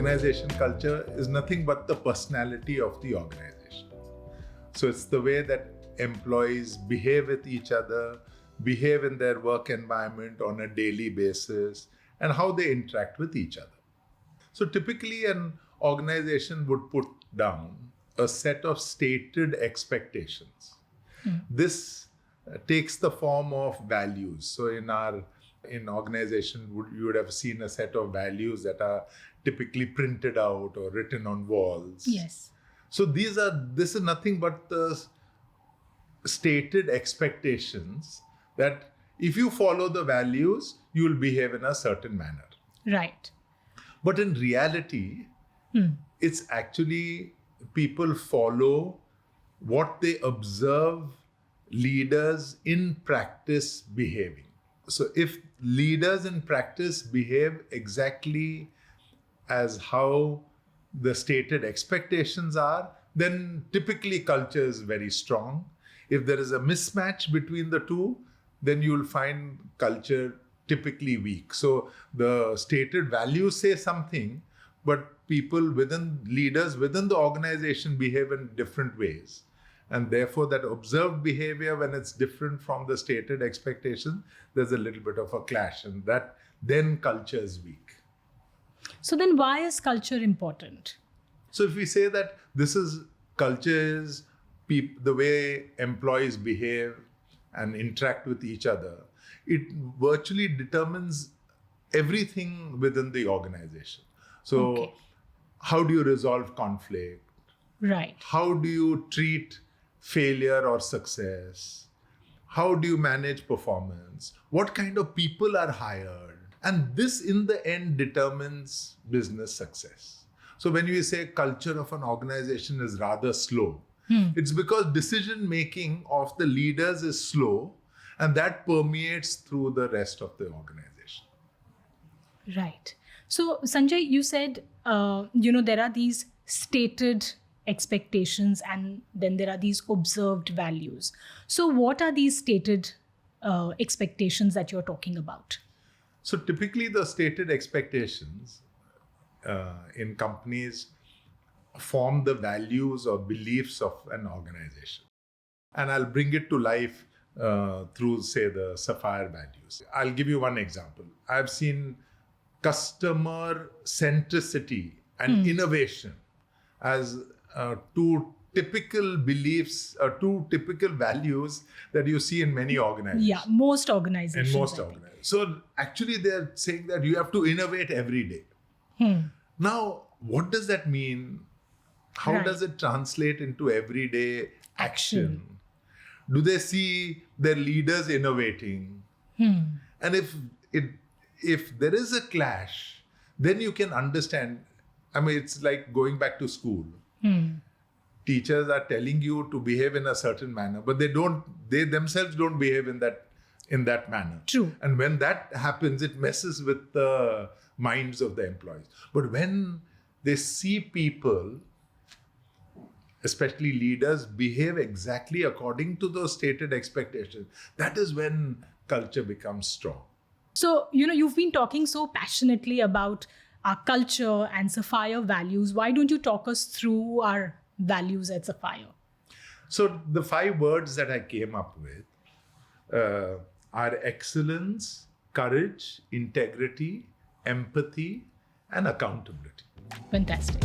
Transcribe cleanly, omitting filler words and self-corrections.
organization culture is nothing but the personality of the organization. So it's the way that employees behave with each other, behave in their work environment on a daily basis, and how they interact with each other. So typically an organization would put down a set of stated expectations. This takes the form of values. So in organization, you would have seen a set of values that are typically printed out or written on walls. Yes. So this is nothing but the stated expectations that if you follow the values, you will behave in a certain manner. Right. But in reality, it's actually people follow what they observe leaders in practice behaving. So if leaders in practice behave exactly as how the stated expectations are, then typically culture is very strong. If there is a mismatch between the two, then you will find culture typically weak. So the stated values say something, but leaders within the organization behave in different ways. And therefore that observed behavior, when it's different from the stated expectation, there's a little bit of a clash, and that then culture is weak. So then why is culture important? So if we say that culture is the way employees behave and interact with each other, it virtually determines everything within the organization. So how do you resolve conflict? Right. How do you treat failure or success? How do you manage performance? What kind of people are hired? And this in the end determines business success. So when you say culture of an organization is rather slow, it's because decision making of the leaders is slow, and that permeates through the rest of the organization. Right. So Sanjay, you said, there are these stated expectations and then there are these observed values. So what are these stated expectations that you're talking about? So typically the stated expectations in companies form the values or beliefs of an organization. And I'll bring it to life through, say, the Sapphire values. I'll give you one example. I've seen customer centricity and innovation as two typical beliefs or two typical values that you see in many organizations. Yeah, most organizations. In most organizations. So actually they're saying that you have to innovate every day. Now, what does that mean? How does it translate into everyday action? Do they see their leaders innovating? And if there is a clash, then you can understand. I mean, it's like going back to school. Teachers are telling you to behave in a certain manner, but they themselves don't behave in that manner. True. And when that happens, it messes with the minds of the employees. But when they see people, especially leaders, behave exactly according to those stated expectations, that is when culture becomes strong. So, you've been talking so passionately about our culture and Sapphire values. Why don't you talk us through our values at Sapphire? So the 5 words that I came up with are excellence, courage, integrity, empathy, and accountability. Fantastic.